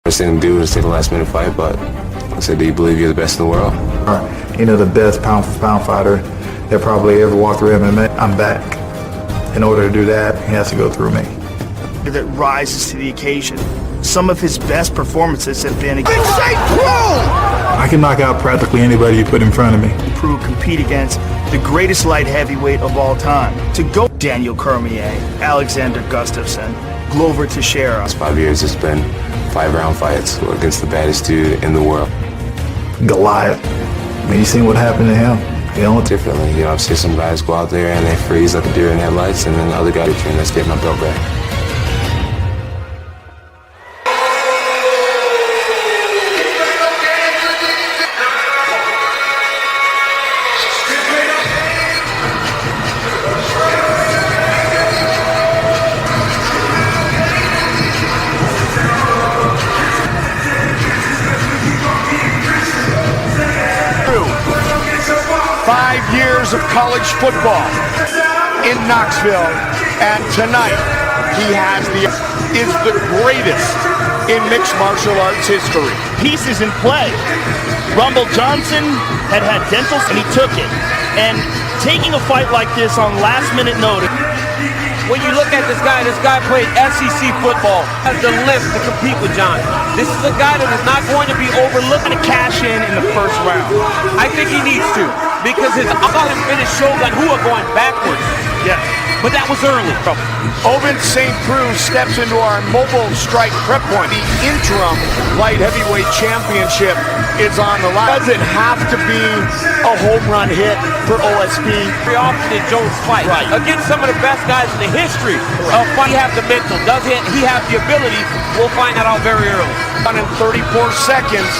First thing to do is take a last-minute fight, but I said, do you believe you're the best in the world? You know, the best pound-for-pound fighter that probably ever walked through MMA. I'm back. In order to do that, he has to go through me. That rises to the occasion. Some of his best performances have been against I can knock out practically anybody you put in front of me. Preux compete against the greatest light heavyweight of all time. To go Daniel Cormier, Alexander Gustafsson, Glover Teixeira. Last 5 years, it's been 5-round fights against the baddest dude in the world. Goliath. I mean, you seen what happened to him. You know, Differently, you know, I've seen some guys go out there and they freeze like a deer in headlights, and then other guys train, let's get my belt back. Years of college football in Knoxville, and tonight he is the greatest in mixed martial arts history. Pieces in play. Rumble Johnson had dental and he took it. And taking a fight like this on last-minute notice. When you look at this guy played SEC football, has the lift to compete with John. This is a guy that is not going to be overlooked. To cash in the first round. I think he needs to, because I saw him finish Shogun Hua going backwards. Yes. But that was early. Ovince St. Preux steps into our mobile strike prep point. The interim light heavyweight championship is on the line. Doesn't have to be a home run hit for OSP. Very often in Jones' fight. Right. Against some of the best guys in the history of fight. He have the mental. Does he have the ability? We'll find that out very early. In 34 seconds,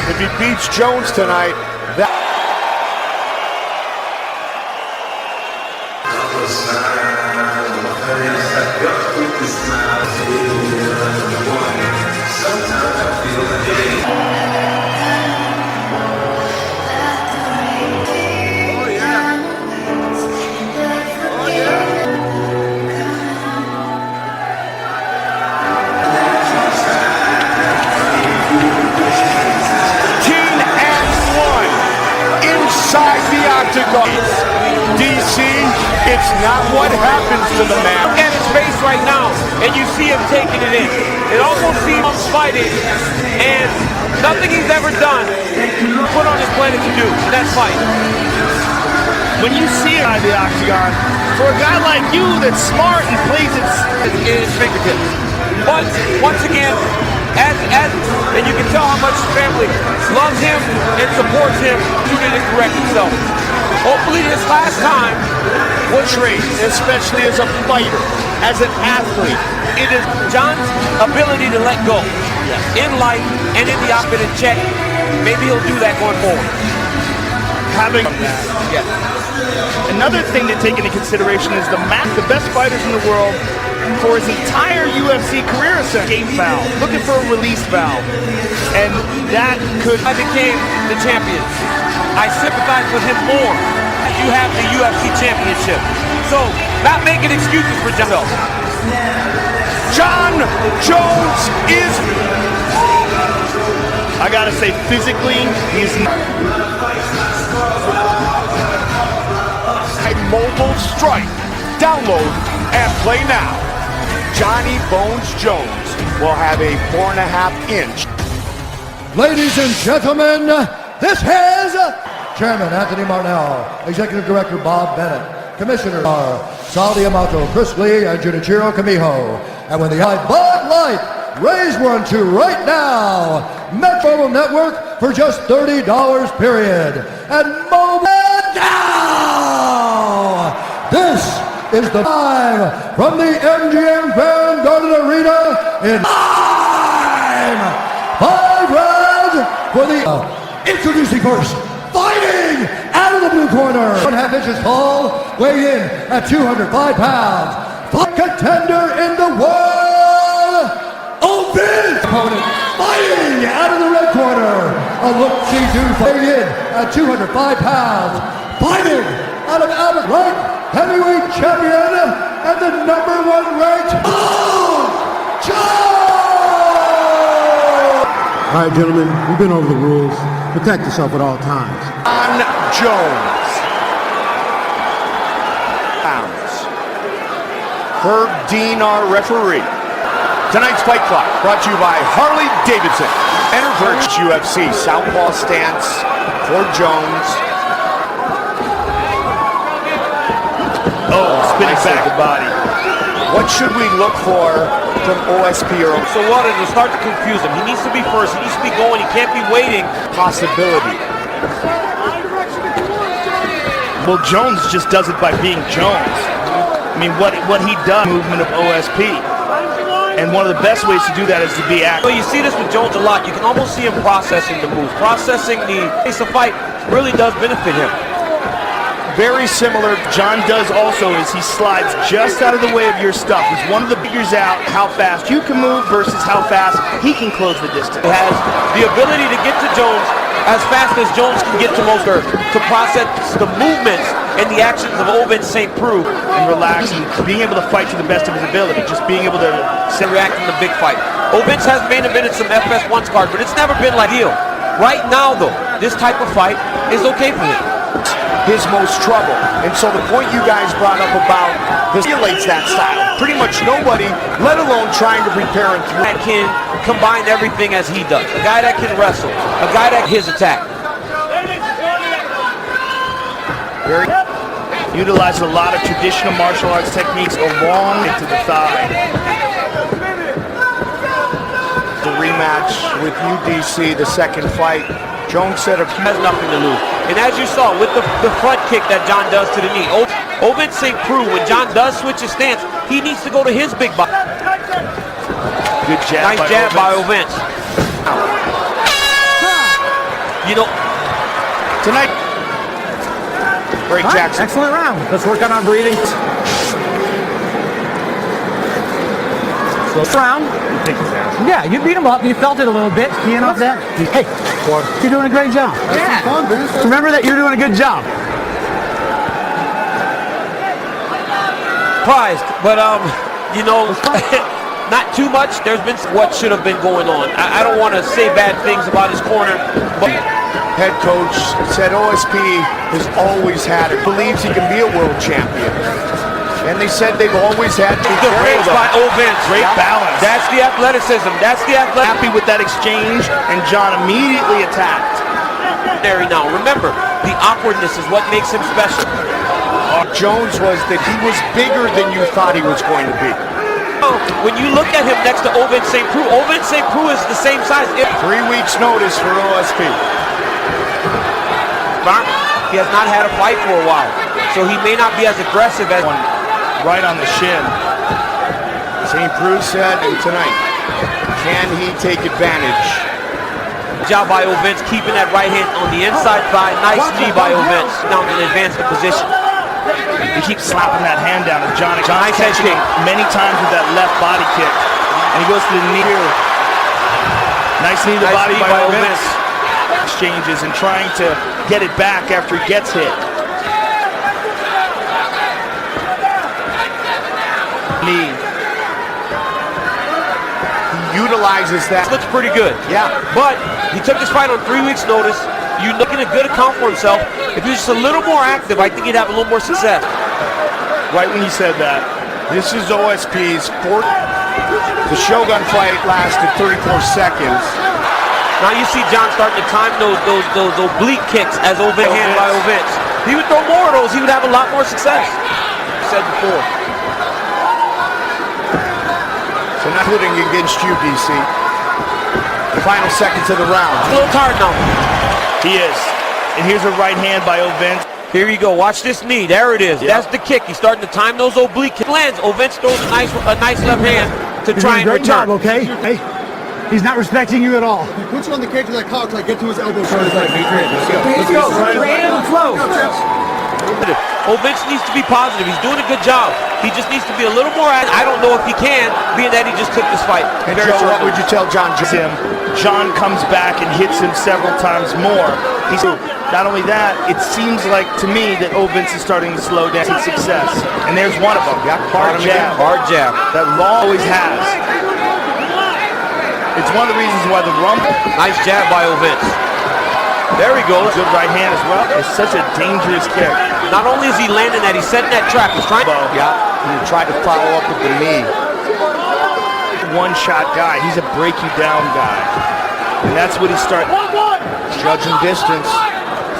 if he beats Jones tonight, that... Inside the octagon. DC, it's not what happens to the man. Look at his face right now, and you see him taking it in. It almost seems him fighting, and nothing he's ever done put on his planet to do, and that's fight. When you see it on the octagon, for a guy like you that's smart and plays it in his fingertips. But once again, and you can tell how much his family loves him and supports him. He didn't correct himself. Hopefully this last time will trade, especially as a fighter, as an athlete. It is John's ability to let go in life and in the opposite check. Maybe he'll do that going forward. Another thing to take into consideration is the best fighters in the world for his entire UFC career escape valve, looking for a release valve, and that could... I became the champion. I sympathize with him more. You have the UFC championship, so not making excuses for John. John Jones is... I gotta say, physically, he's not... Mobile strike. Download and play now. Johnny Bones Jones will have a 4.5-inch. Ladies and gentlemen, this is Chairman Anthony Marnell, Executive Director Bob Bennett, Commissioner Saldi Amato, Chris Lee, and Junichiro Kamiho. And when the Bud Light, raise 1-2 right now. Metro Network for just $30 period. And mobile now. This is the time from the MGM Grand Garden Arena in time. 5 rounds for the introducing first, fighting out of the blue corner, 1/2 inches tall, weigh in at 205 pounds, fight contender in the world, Ovince. Opponent fighting out of the red corner, a look-see-do, weigh in at 205 pounds, fighting out of Albert Right, heavyweight champion and the #1 ranked Jones. All right, gentlemen, we've been over the rules. Protect yourself at all times. On Jones. Pounds. Herb Dean, our referee. Tonight's fight clock brought to you by Harley Davidson. Enter Preux UFC. Southpaw stance for Jones. Oh, spinning back the body. What should we look for from OSP? Or So what is it? Start to confuse him. He needs to be first. He needs to be going. He can't be waiting. possibility? Well, Jones just does it by being Jones. I mean, what he does, movement of OSP. And one of the best ways to do that is to be active. Well, you see this with Jones a lot. You can almost see him processing the move. Processing the pace of fight really does benefit him. Very similar. John does also is he slides just out of the way of your stuff. He's one of the figures out how fast you can move versus how fast he can close the distance. He has the ability to get to Jones as fast as Jones can get to Moser to process the movements and the actions of Ovince St. Preux. And relax and being able to fight to the best of his ability. Just being able to react in the big fight. Ovince has main evented some FS1's card, but it's never been like ideal. Right now, though, this type of fight is okay for him. His most trouble. And so the point you guys brought up about this emulates that style. Pretty much nobody, let alone trying to prepare and through. That can combine everything as he does. A guy that can wrestle. A guy that his attack. very utilizes a lot of traditional martial arts techniques along into the thigh. The rematch with UDC, the second fight. Jones said he has nothing to lose. And as you saw with the front kick that John does to the knee, Ovince St. Preux, when John does switch his stance, he needs to go to his big body. Good jab. Nice jab by Ovince. You know, tonight. Great Jackson. Excellent round. Let's work on our breathing. So round. Yeah, you beat him up. You felt it a little bit. Keying off that. Hey, you're doing a great job. Yeah. Remember that you're doing a good job. Surprised, but you know, not too much. There's been what should have been going on. I don't want to say bad things about his corner, but head coach said OSP has always had it, believes he can be a world champion. And they said they've always had the range by Ovince. Great balance. That's the athleticism. That's the athletic. Happy with that exchange, and John immediately attacked. There now. Remember, the awkwardness is what makes him special. Jones was that he was bigger than you thought he was going to be. When you look at him next to Ovince St. Preux is the same size. 3 weeks notice for OSP. He has not had a fight for a while, so he may not be as aggressive as one. Right on the shin. St. Preux said tonight, can he take advantage? Job by Ovince, keeping that right hand on the inside thigh. Nice knee by Ovince. Now in an advanced position. He keeps slapping that hand down at John. Nice head kick. Many times with that left body kick. And he goes to the knee here. Nice knee to the body by Ovince. Exchanges and trying to get it back after he gets hit. Knee. He utilizes that. Looks pretty good. Yeah. But he took this fight on 3 weeks' notice. You're looking at good account for himself. If he was just a little more active, I think he'd have a little more success. Right when he said that. This is OSP's fourth. The Shogun fight lasted 34 seconds. Now you see John starting to time those oblique kicks as Ovince handed by Ovince. He would throw more of those, he would have a lot more success. I said before. So not hitting against you, DC. The final seconds of the round. A little tired now. He is. And here's a right hand by Ovince. Here you go. Watch this knee. There it is. Yep. That's the kick. He's starting to time those oblique kicks. Lands. Ovince throws a nice left hand to try and return. Job, okay? Hey, he's not respecting you at all. He puts you on the cage like cock, like get to his elbow. Let's go. Right on the flow. Ovince needs to be positive. He's doing a good job. He just needs to be a little more active. I don't know if he can, being that he just took this fight. And Joe, what would you tell John? John comes back and hits him several times more. He's not only that, it seems like to me that Ovince is starting to slow down his success. And there's one of them. Hard jab. Hard jab. That Law always has. It It's one of the reasons why the Rumble. Nice jab by Ovince. There he goes. Good right hand as well. It's such a dangerous kick. Not only is he landing that, he's setting that trap. He's trying. Yeah, he tried to follow up with the knee. One-shot guy. He's a break-you-down guy. And that's what he started. Judging distance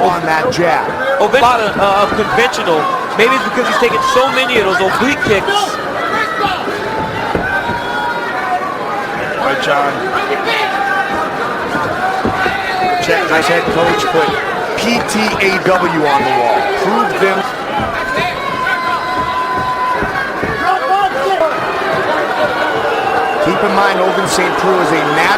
on that jab. Ovince, a lot of conventional. Maybe it's because he's taking so many of those oblique kicks. All right, John. Check, nice head coach put PTAW on the wall. Proved them. Keep in mind, Ovince St. Preux is a nat.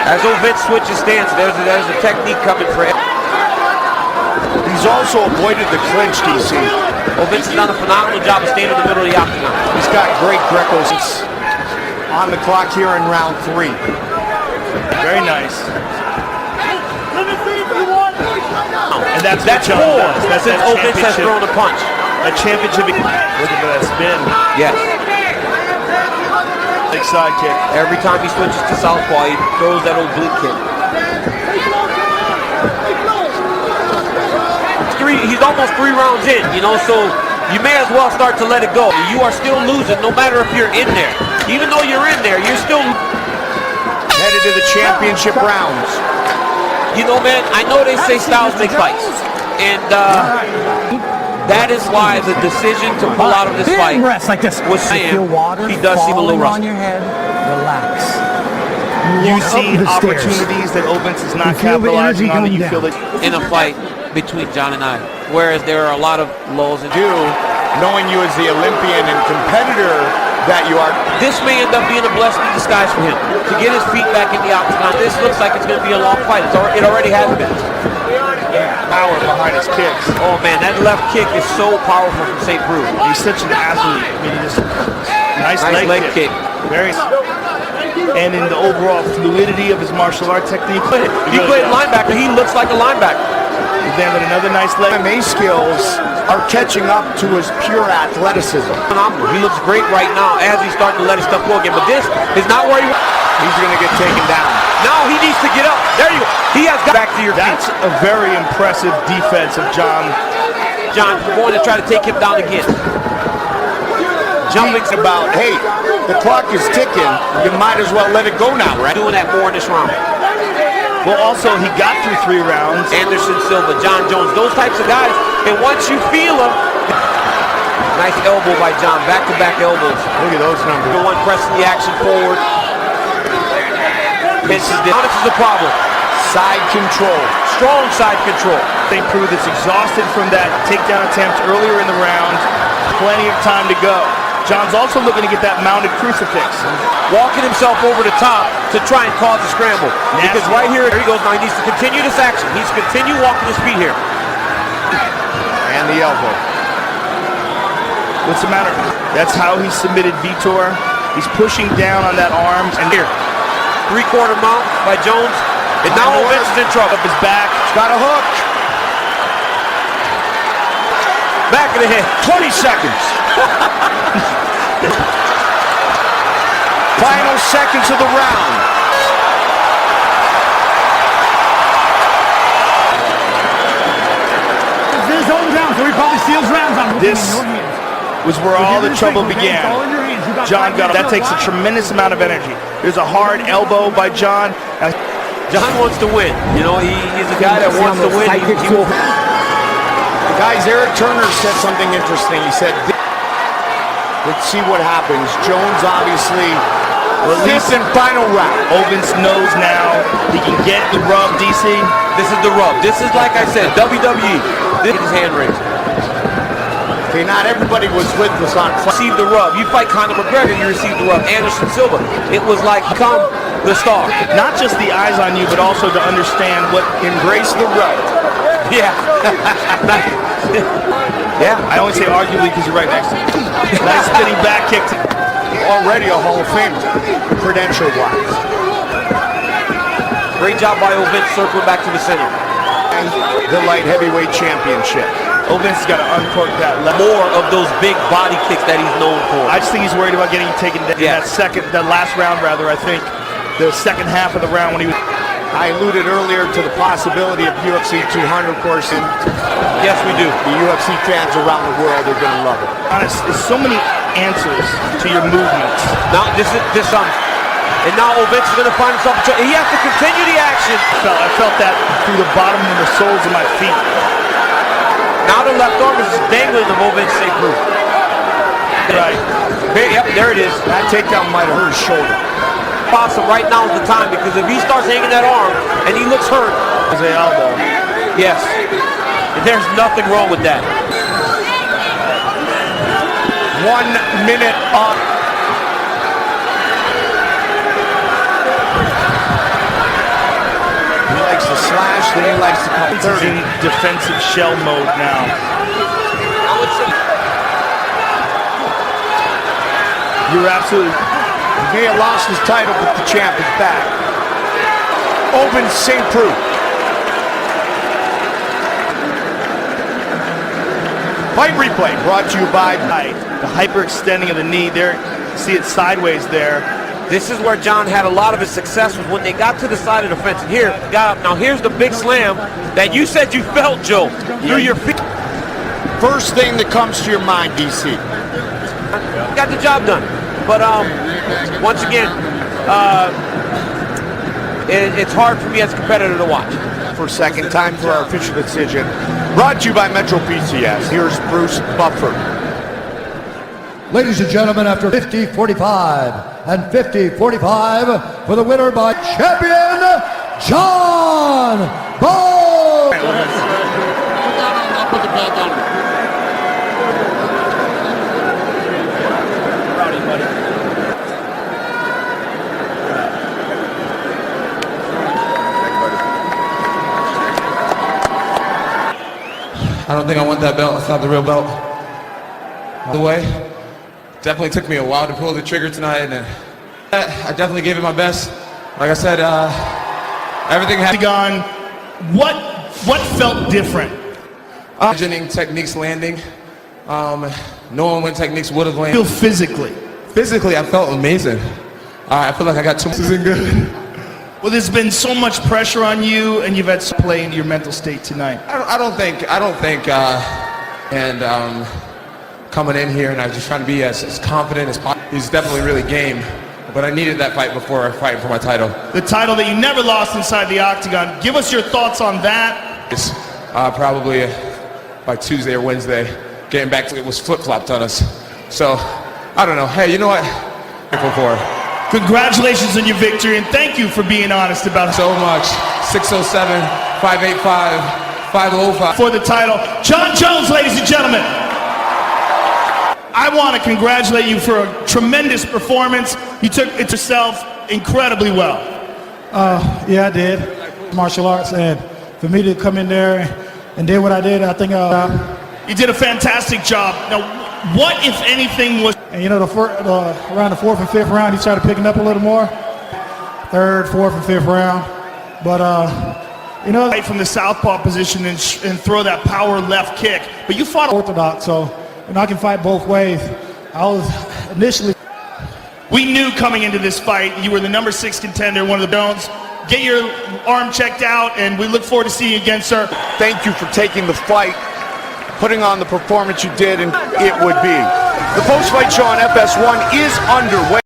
As Ovince switches stance, there's a technique coming for him. He's also avoided the clinch, DC. Ovince has done a phenomenal job of staying in the middle of the octagon. He's got great Grecos on the clock here in round 3. Very nice. And that's four. That's since Ovince has thrown a punch. A championship. Look at that spin. Yes. Big side kick. Every time he switches to southpaw, he throws that oblique kick. He's almost 3 rounds in, you know, so you may as well start to let it go. You are still losing no matter if you're in there. Even though you're in there, you're still headed to the championship rounds. You know, man, I know they say styles make fights. And that is why the decision to pull out of this fight like this. was saying he does seem a little on rusty. your head. Relax. You see opportunities that Ovince is not capitalizing on, that you feel that in a fight between John and I, whereas there are a lot of lulls and knowing you as the Olympian and competitor that you are. This may end up being a blessing in disguise for him to get his feet back in the octagon. This looks like it's going to be a long fight. It already has been. power behind his kicks. Oh man, that left kick is so powerful from St. Preux. He's such an athlete. I mean, just nice leg kick. Very. And in the overall fluidity of his martial art technique. He played linebacker. He looks like a linebacker. He's landed another nice leg. MMA skills are catching up to his pure athleticism. Phenomenal. He looks great right now as he's starting to let his stuff go again. But this is not where he's going to get taken down. Now he needs to get up. There you go. He has got back to your feet. That's a very impressive defense of John. John going to try to take him down again. Jumping about, hey, the clock is ticking. You might as well let it go now, right? Doing that more in this round. Well, also, he got through 3 rounds. Anderson Silva, John Jones, those types of guys. And once you feel them, nice elbow by John, back-to-back elbows. Look at those numbers. The one pressing the action forward. This is the problem. Side control. Strong side control. St. Preux that's exhausted from that takedown attempt earlier in the round. Plenty of time to go. John's also looking to get that mounted crucifix. Walking himself over the top to try and cause a scramble. Because right here he goes. Now he needs to continue this action. He needs to continue walking his feet here. And the elbow. What's the matter? That's how he submitted Vitor. He's pushing down on that arm. And here, 3/4 mount by Jones. And now Ovince is in trouble. Up his back. Got a hook. Back of the head. 20 seconds. Final seconds of the round. This is on down, so he probably steals rounds on This was where all the trouble began. John got that takes a tremendous amount of energy. There's a hard elbow by John. John wants to win. You know, he's a guy that wants to win. Guys, Eric Turner said something interesting. He said, let's see what happens. Jones obviously released in final round. Ovince knows now he can get the rub, DC. This is the rub. This is, like I said, WWE. This is his hand raised. Okay, not everybody was with us on Receive the rub. You fight Conor McGregor, you receive the rub. Anderson Silva. It was like become the star. Not just the eyes on you, but also to understand what embrace the rub. Yeah. Yeah. I only say arguably because you're right next to me. Nice spinning back kick. Already a Hall of Famer, credential-wise. Great job by Ovince circling back to the center. And the light heavyweight championship. Ovince has got to uncork that left. More of those big body kicks that he's known for. I just think he's worried about getting taken down. Yeah. That last round, rather, I think. the second half of the round when he was... I alluded earlier to the possibility of UFC 200, of course, and Yes, we do. the UFC fans around the world are going to love it. Honest, there's so many answers to your movements. Now and now Ovince is going to find himself. He has to continue the action. I felt that through the bottom of the soles of my feet. Now the left arm is just dangling the Ovince St. Preux. Right. Yep, there it is. That takedown might have hurt his shoulder. Awesome. Right now is the time, because if he starts hanging that arm and he looks hurt, Jose Aldo. yes, there's nothing wrong with that. 1 minute up. He likes to slash, then he likes to come He's 30. in defensive shell mode now. You're absolutely... He may have lost his title, but the champ is back. Ovince St. Preux. Fight replay brought to you by... The hyperextending of the knee there. See it sideways there. This is where John had a lot of his success, was when they got to the side of the fence. And here, got up. Now here's the big slam that you said you felt, Joe, through your feet. First thing that comes to your mind, DC. Got the job done. But once again, it's hard for me as a competitor to watch. For a second, time for our official decision. Brought to you by Metro PCS. Here's Bruce Buffer. Ladies and gentlemen, after 50-45 and 50-45 for the winner by champion John Bowe. I don't think I want that belt. It's not the real belt. The way, definitely took me a while to pull the trigger tonight, and I definitely gave it my best. Like I said, everything had Gone. What felt different? imagining techniques landing, knowing when techniques would have landed. Feel physically. Physically, I felt amazing. I feel like I got this isn't good. Well, there's been so much pressure on you, and you've had to play into your mental state tonight. I don't think, coming in here and I was just trying to be as confident as possible. He's definitely really game, but I needed that fight before I fight for my title. The title that you never lost inside the octagon. Give us your thoughts on that. It's probably by Tuesday or Wednesday, getting back to it was flip-flopped on us. So, I don't know. Hey, you know what? Grateful for it. Congratulations on your victory, and thank you for being honest about it. So much. 607, 585, 505. For the title, John Jones, ladies and gentlemen. I want to congratulate you for a tremendous performance. You took it yourself incredibly well. Yeah, I did. Martial arts, and for me to come in there and did what I did, I think you did a fantastic job. Now, what, if anything, was... And you know, around the fourth and fifth round, he started picking up a little more. Third, fourth, and fifth round. But, you know... Right from the southpaw position and throw that power left kick. But you fought... Orthodox, so I can fight both ways. I was initially... We knew coming into this fight, you were the number 6 contender, one of the Jones. Get your arm checked out, and we look forward to seeing you again, sir. Thank you for taking the fight, putting on the performance you did, and it would be. The post-fight show on FS1 is underway.